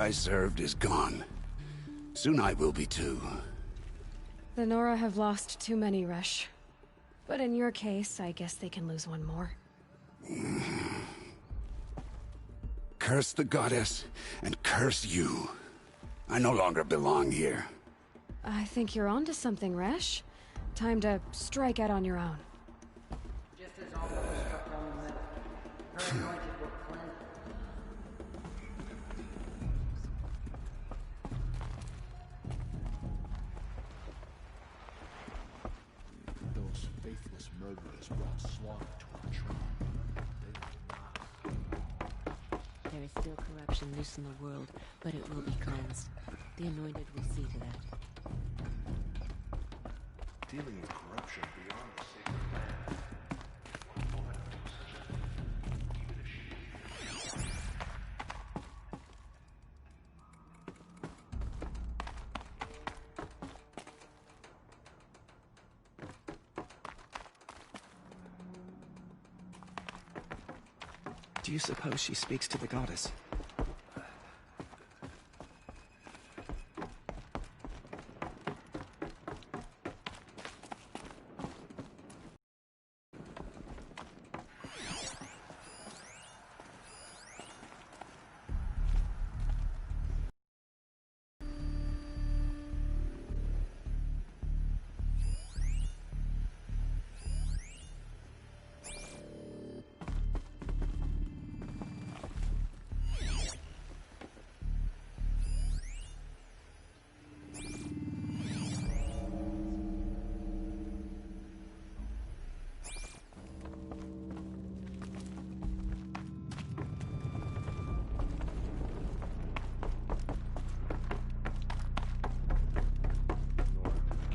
I served is gone. Soon I will be too. The Nora have lost too many, Resh. But in your case, I guess they can lose one more. Curse the goddess, and curse you. I no longer belong here. I think you're onto something, Resh. Time to strike out on your own. Just as all those struck down the metal, her anointed were cleansed. Those faithless murderers brought slaughter to our tribe. There is still corruption loose in the world, but it will be cleansed. The Anointed will see to that. Dealing with corruption beyond the sacred land. One woman knows such a thing, even if she Do you suppose she speaks to the goddess?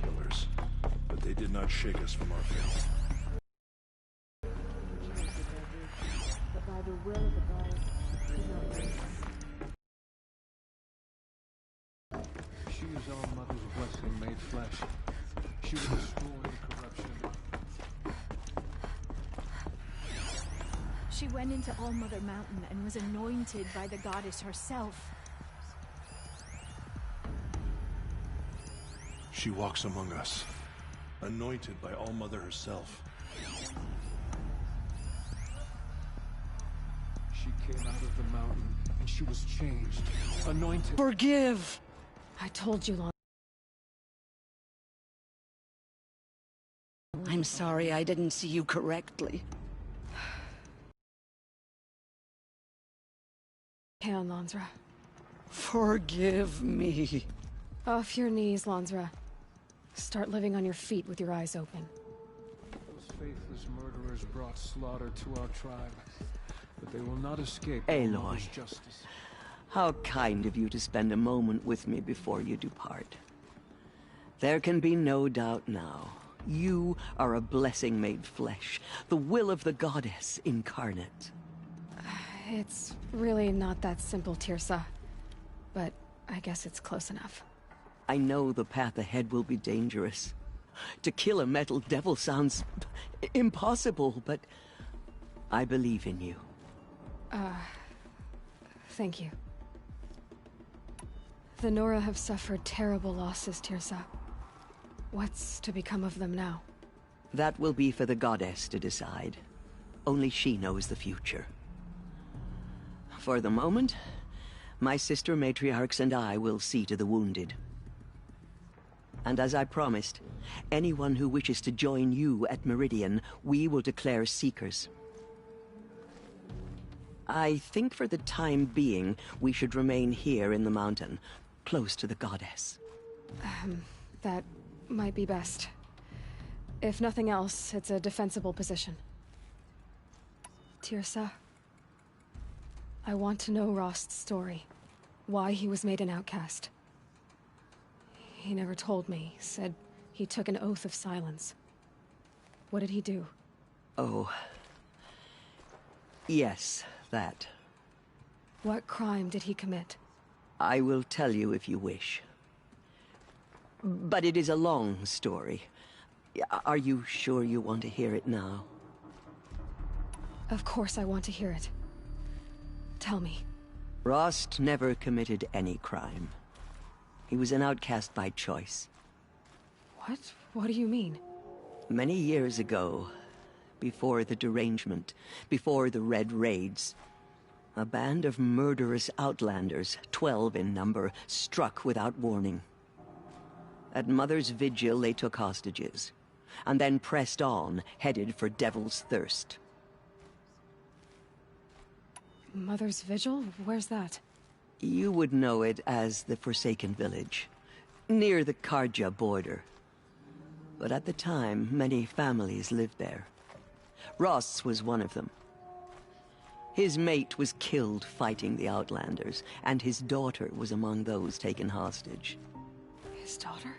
killers, but they did not shake us from our faith. But by the will of the goddess, she knows. She is our mother's blessing made flesh. She will destroy the corruption. She went into All Mother Mountain and was anointed by the goddess herself. She walks among us, anointed by All Mother herself. She came out of the mountain and she was changed, anointed. Forgive! I told you long. I'm sorry I didn't see you correctly. Kaon, Lansra. Forgive me. Off your knees, Lansra. Start living on your feet with your eyes open. Those faithless murderers brought slaughter to our tribe, but they will not escape Aloy. Mother's justice. How kind of you to spend a moment with me before you depart. There can be no doubt now. You are a blessing made flesh, the will of the goddess incarnate. It's really not that simple, Teersa. But I guess it's close enough. I know the path ahead will be dangerous. To kill a metal devil sounds impossible, but I believe in you. Thank you. The Nora have suffered terrible losses, Teersa. What's to become of them now? That will be for the goddess to decide. Only she knows the future. For the moment, my sister matriarchs and I will see to the wounded. And as I promised, anyone who wishes to join you at Meridian, we will declare seekers. I think for the time being, we should remain here in the mountain, close to the goddess. That might be best. If nothing else, it's a defensible position. Teersa, I want to know Rost's story. Why he was made an outcast. He never told me, said he took an oath of silence. What did he do? Oh. Yes, that. What crime did he commit? I will tell you if you wish. But it is a long story. Are you sure you want to hear it now? Of course I want to hear it. Tell me. Rost never committed any crime. He was an outcast by choice. What? What do you mean? Many years ago, before the derangement, before the Red Raids, a band of murderous outlanders, 12 in number, struck without warning. At Mother's Vigil, they took hostages, and then pressed on, headed for Devil's Thirst. Mother's Vigil? Where's that? You would know it as the Forsaken Village, near the Karja border. But at the time, many families lived there. Rost's was one of them. His mate was killed fighting the Outlanders, and his daughter was among those taken hostage. His daughter?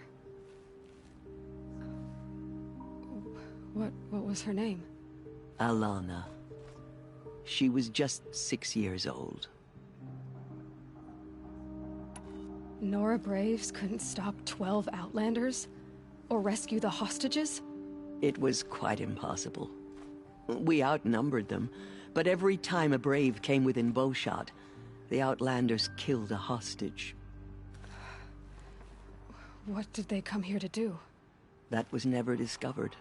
What was her name? Alana. She was just 6 years old. Nora Braves couldn't stop 12 Outlanders? Or rescue the hostages? It was quite impossible. We outnumbered them, but every time a Brave came within bowshot, the Outlanders killed a hostage. What did they come here to do? That was never discovered.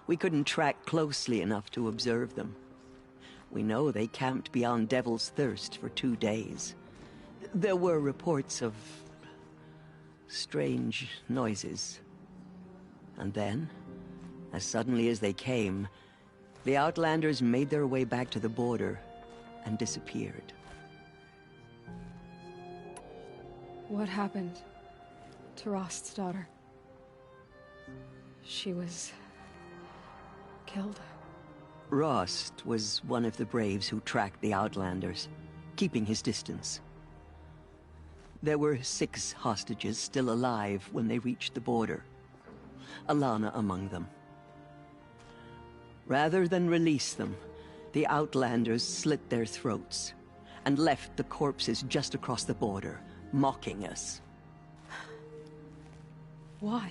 We couldn't track closely enough to observe them. We know they camped beyond Devil's Thirst for 2 days. There were reports of strange noises. And then, as suddenly as they came, the Outlanders made their way back to the border and disappeared. What happened to Rost's daughter? She was killed. Rost was one of the Braves who tracked the Outlanders, keeping his distance. There were 6 hostages still alive when they reached the border. Alana among them. Rather than release them, the Outlanders slit their throats and left the corpses just across the border, mocking us. Why?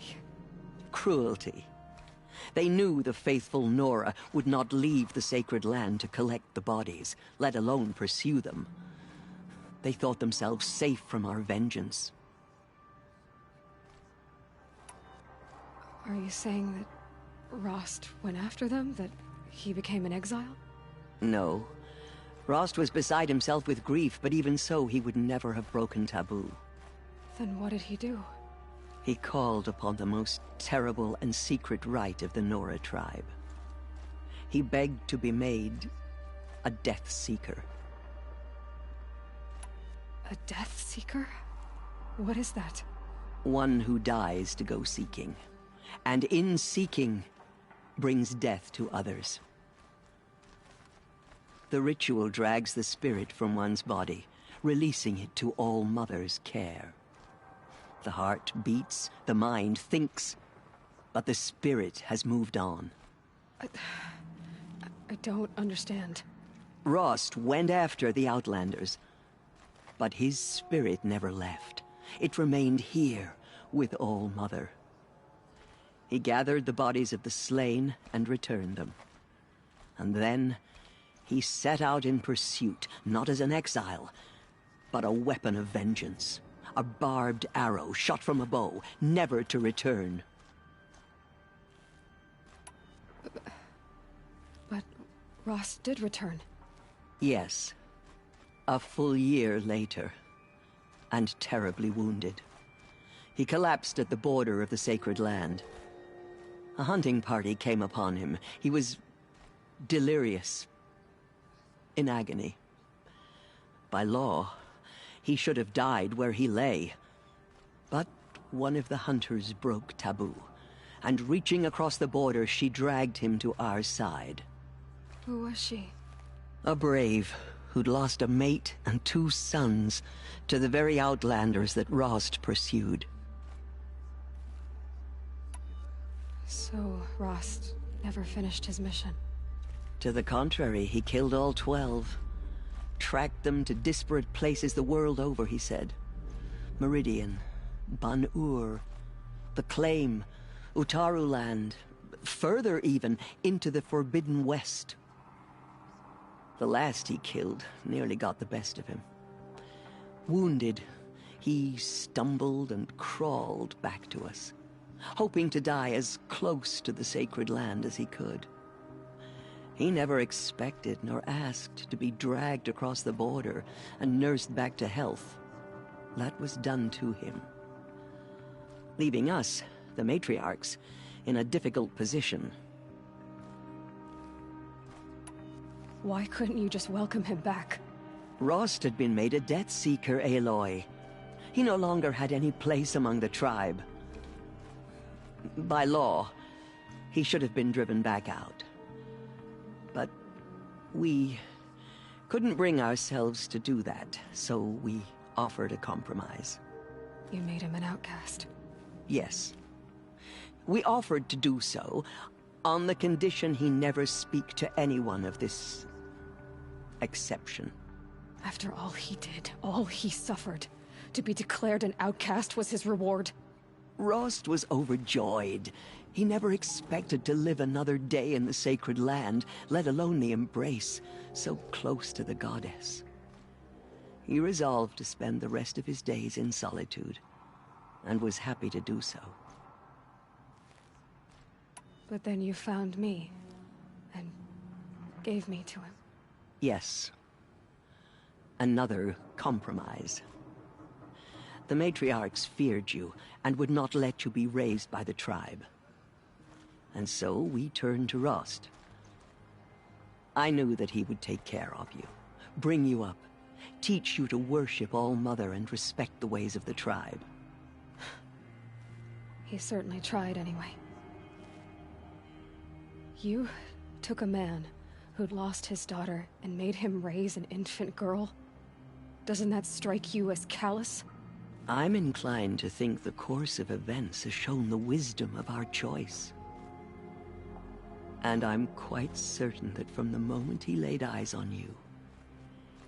Cruelty. They knew the faithful Nora would not leave the sacred land to collect the bodies, let alone pursue them. They thought themselves safe from our vengeance. Are you saying that Rost went after them? That he became an exile? No. Rost was beside himself with grief, but even so, he would never have broken taboo. Then what did he do? He called upon the most terrible and secret rite of the Nora tribe. He begged to be made a Death Seeker. A Death Seeker? What is that? One who dies to go seeking, and in seeking, brings death to others. The ritual drags the spirit from one's body, releasing it to All Mother's care. The heart beats, the mind thinks, but the spirit has moved on. I don't understand. Rost went after the Outlanders, but his spirit never left. It remained here with All Mother. He gathered the bodies of the slain and returned them. And then he set out in pursuit, not as an exile, but a weapon of vengeance. A barbed arrow shot from a bow, never to return. But Rost did return. Yes. A full year later. And terribly wounded. He collapsed at the border of the sacred land. A hunting party came upon him. He was delirious. In agony. By law, he should have died where he lay. But one of the hunters broke taboo, and reaching across the border, she dragged him to our side. Who was she? A brave who'd lost a mate and 2 sons to the very Outlanders that Rost pursued. So Rost never finished his mission. To the contrary, he killed all 12. Tracked them to disparate places the world over, he said. Meridian, Ban-Ur, the Claim, Utaru Land, further even, into the Forbidden West. The last he killed nearly got the best of him. Wounded, he stumbled and crawled back to us, hoping to die as close to the sacred land as he could. He never expected nor asked to be dragged across the border and nursed back to health. That was done to him, leaving us, the matriarchs, in a difficult position. Why couldn't you just welcome him back? Rost had been made a Death Seeker, Aloy. He no longer had any place among the tribe. By law, he should have been driven back out. But we couldn't bring ourselves to do that, so we offered a compromise. You made him an outcast. Yes. We offered to do so on the condition he never speak to anyone of this exception. After all he did, all he suffered, to be declared an outcast was his reward. Rost was overjoyed. He never expected to live another day in the sacred land, let alone the embrace, so close to the goddess. He resolved to spend the rest of his days in solitude, and was happy to do so. But then you found me, and gave me to him. Yes. Another compromise. The matriarchs feared you, and would not let you be raised by the tribe. And so we turned to Rost. I knew that he would take care of you, bring you up, teach you to worship All-Mother and respect the ways of the tribe. He certainly tried anyway. You took a man who'd lost his daughter and made him raise an infant girl? Doesn't that strike you as callous? I'm inclined to think the course of events has shown the wisdom of our choice. And I'm quite certain that from the moment he laid eyes on you,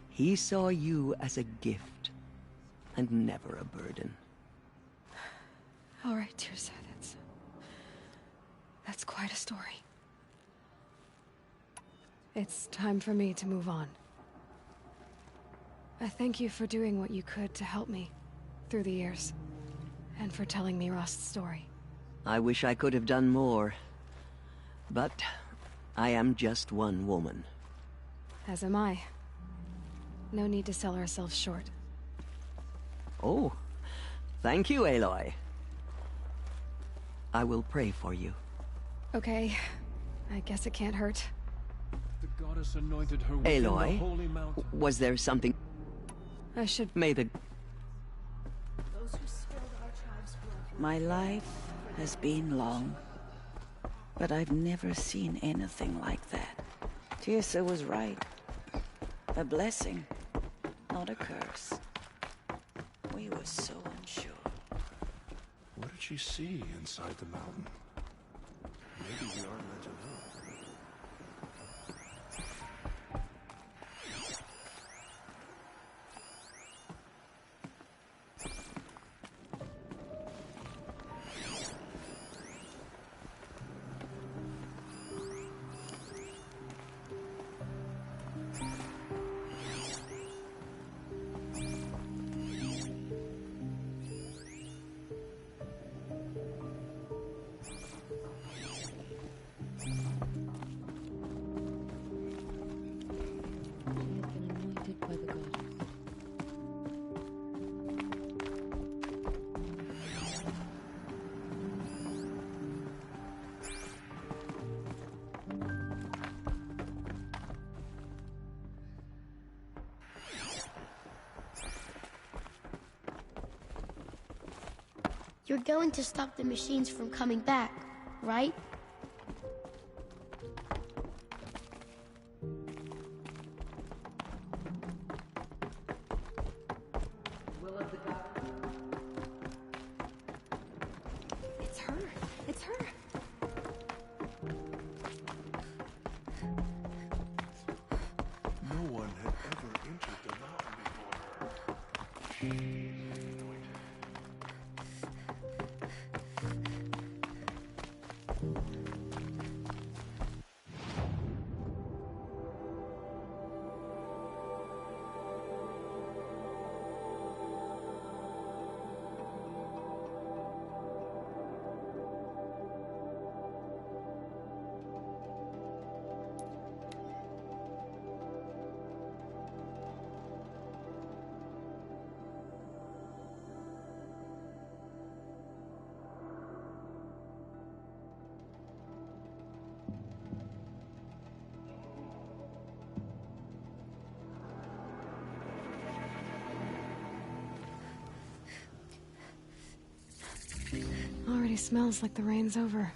he saw you as a gift, and never a burden. All right, Teersa, that's quite a story. It's time for me to move on. I thank you for doing what you could to help me through the years, and for telling me Rost's story. I wish I could have done more, but I am just one woman. As am I. No need to sell ourselves short. Oh, thank you, Aloy. I will pray for you. Okay, I guess it can't hurt. The goddess anointed her within the Aloy, holy mountain. was there something? I should... May the... Those who spilled our tribe's blood. My life has been long, but I've never seen anything like that. Teersa was right. A blessing, not a curse. We were so unsure. What did she see inside the mountain? Maybe we aren't meant to know. You're going to stop the machines from coming back, right? It's her! It's her! No one had ever entered the mountain before. She is anointed. smells like the rain's over.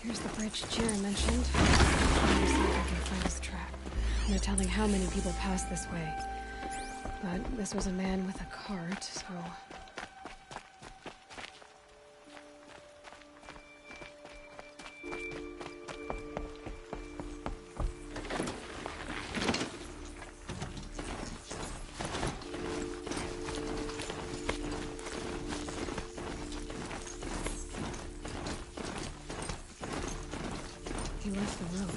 Here's the bridge Jira mentioned. Let me see if I can find his track. No telling how many people pass this way. But this was a man with a cart, so... He left the road.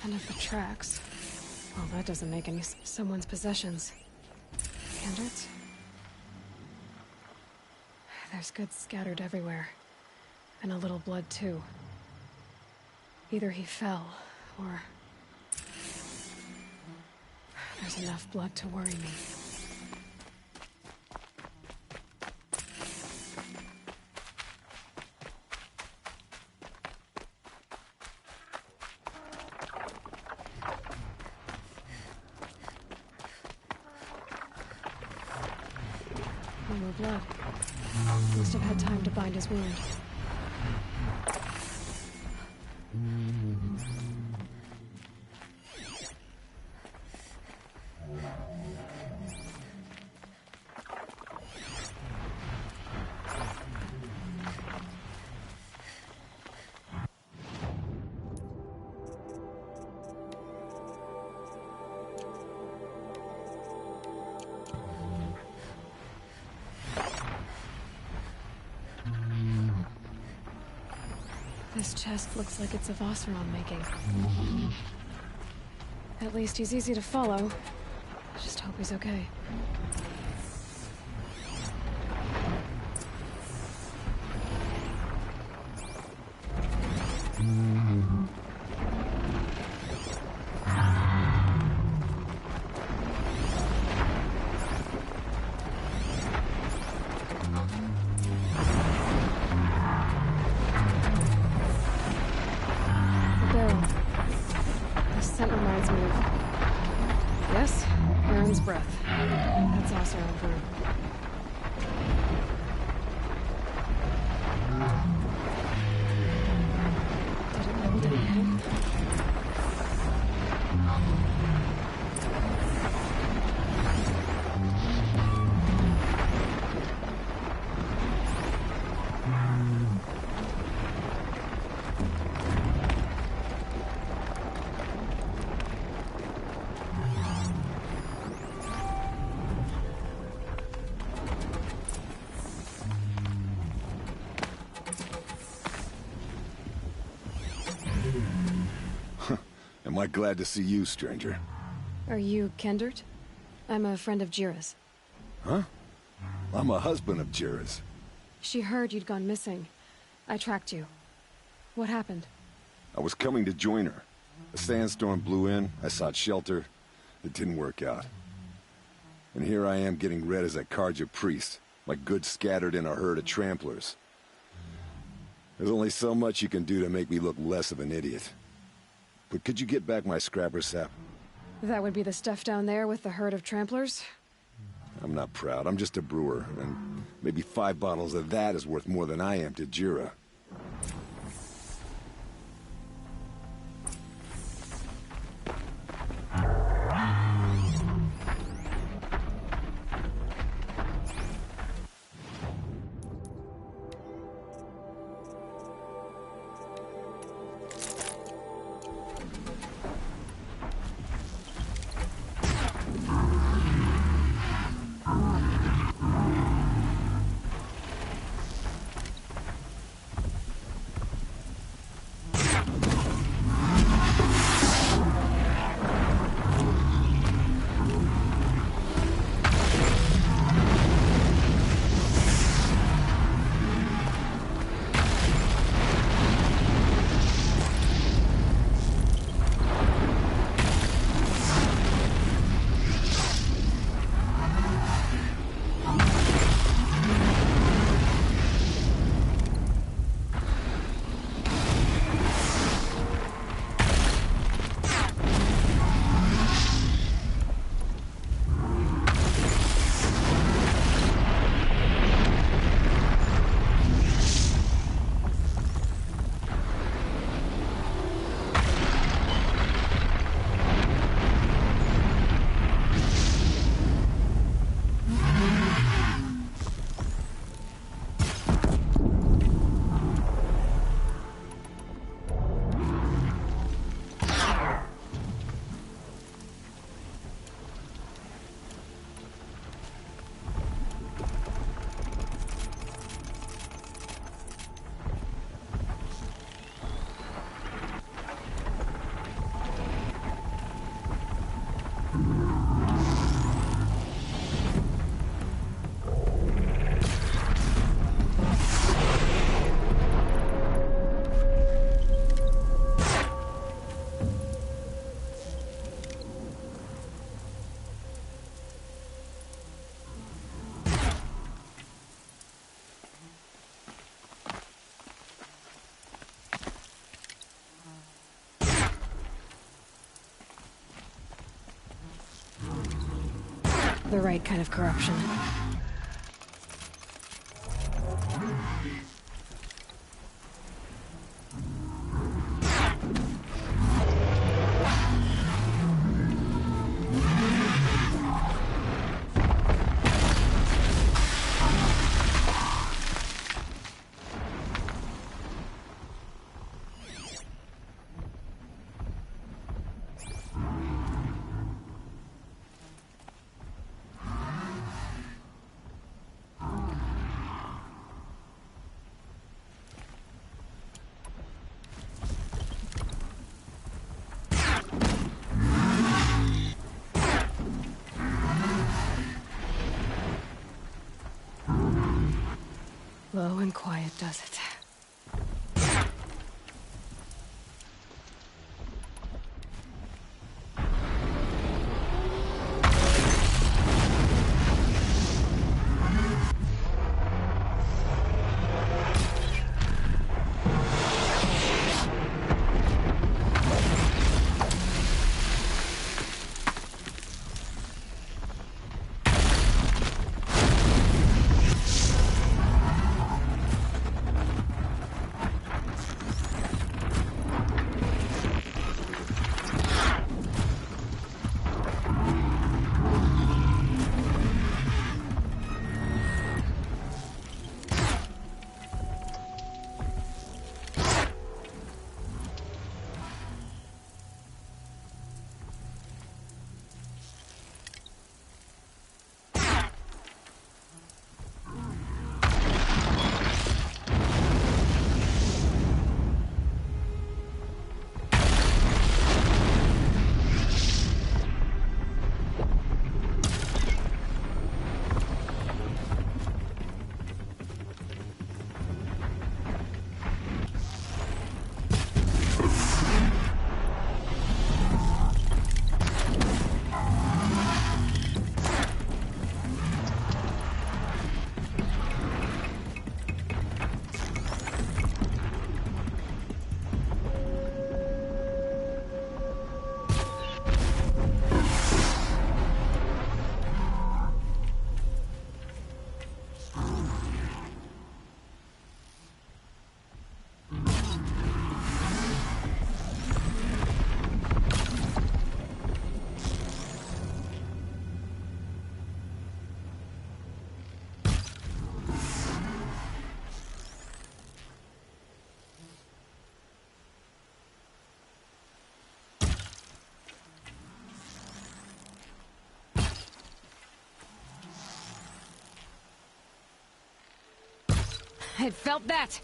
And if the tracks... Well, that doesn't make any someone's possessions. Can it? There's goods scattered everywhere. And a little blood, too. Either he fell, or... There's enough blood to worry me. No more blood. Must have had time to bind his wound. This chest looks like it's of Oseram making. At least he's easy to follow. Just hope he's okay. Might glad to see you, stranger. Are you Kendert? I'm a friend of Jira's. Huh? I'm a husband of Jira's. She heard you'd gone missing. I tracked you. What happened? I was coming to join her. A sandstorm blew in, I sought shelter. It didn't work out. And here I am getting read as a Carja priest, my goods scattered in a herd of tramplers. There's only so much you can do to make me look less of an idiot. But could you get back my scrapper sap? That would be the stuff down there with the herd of tramplers? I'm not proud, I'm just a brewer, and maybe 5 bottles of that is worth more than I am to Jira. The right kind of corruption. Low and quiet does it. I felt that!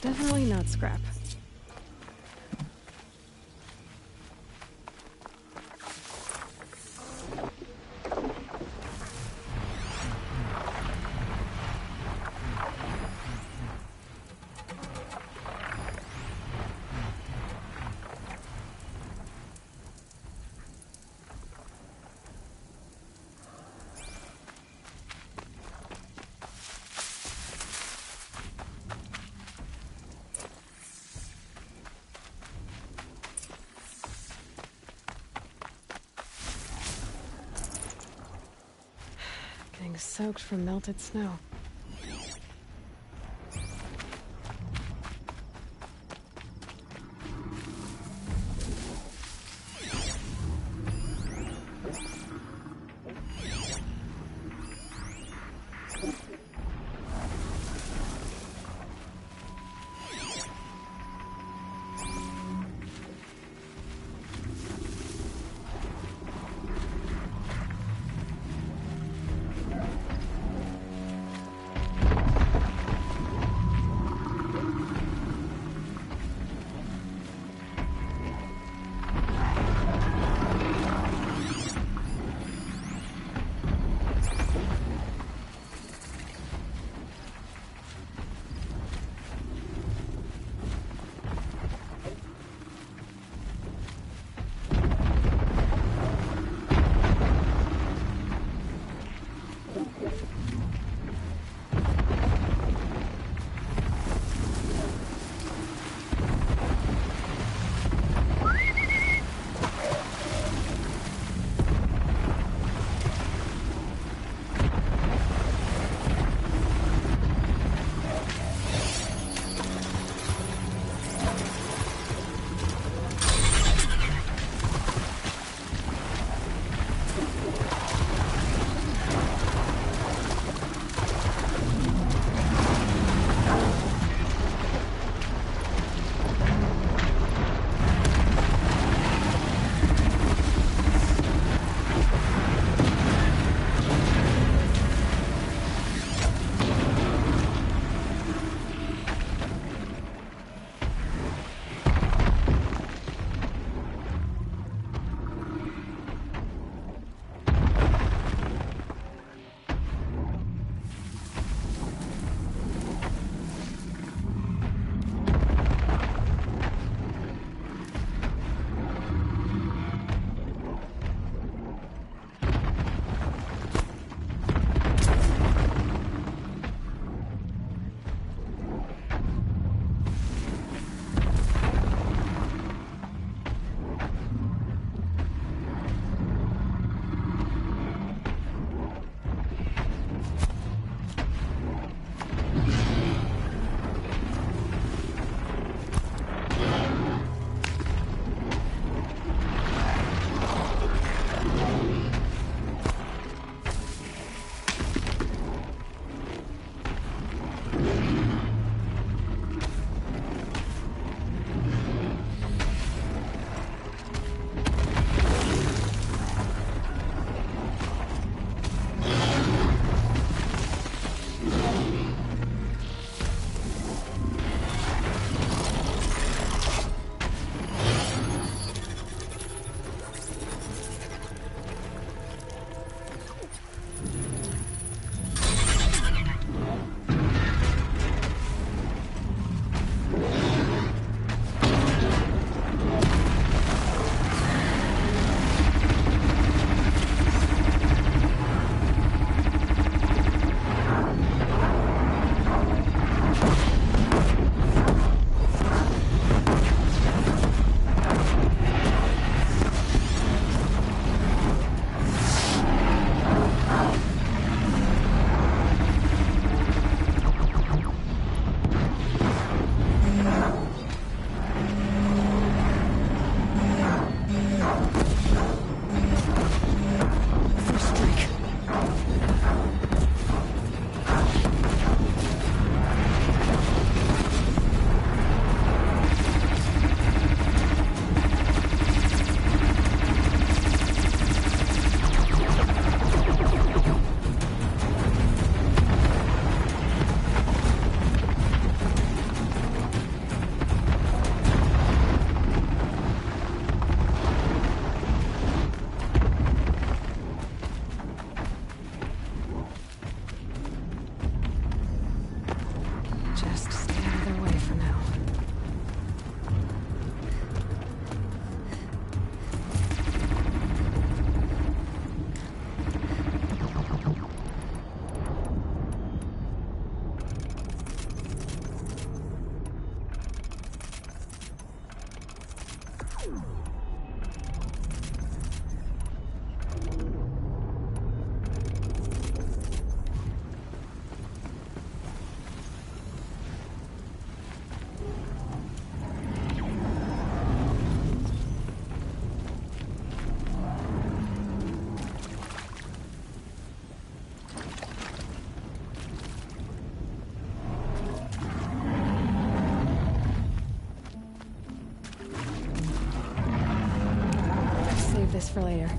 Definitely not scrap. Getting soaked from melted snow. Save this for later.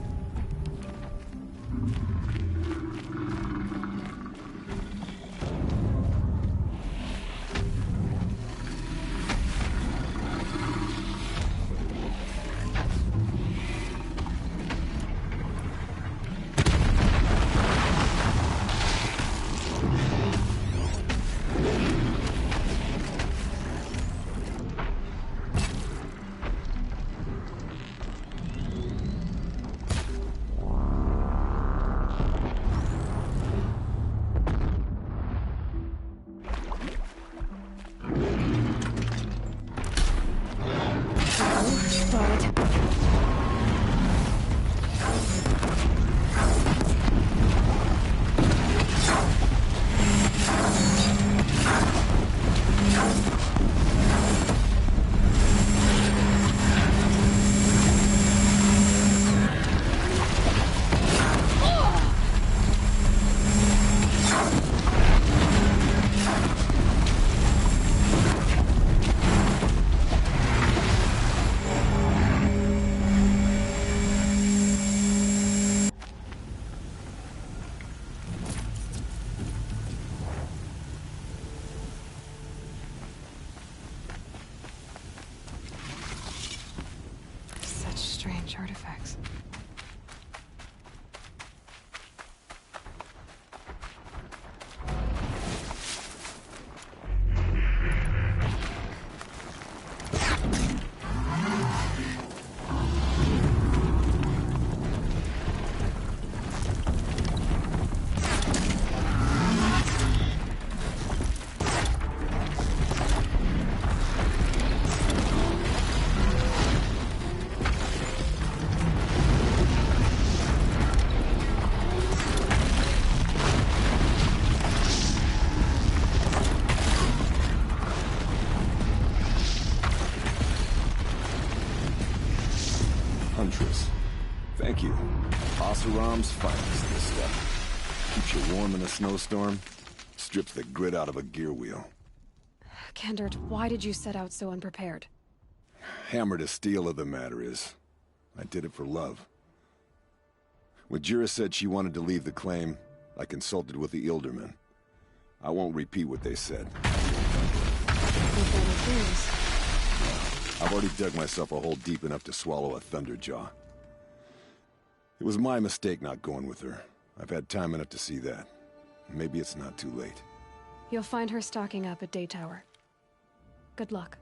Strange artifacts. Huntress. Thank you. Oseram's finest, this stuff. Keeps you warm in a snowstorm, strips the grit out of a gear wheel. Kendert, why did you set out so unprepared? Hammer to steel of the matter is, I did it for love. When Jira said she wanted to leave the claim, I consulted with the Ildermen. I won't repeat what they said. I've already dug myself a hole deep enough to swallow a Thunderjaw. It was my mistake not going with her. I've had time enough to see that. Maybe it's not too late. You'll find her stocking up at Daytower. Good luck.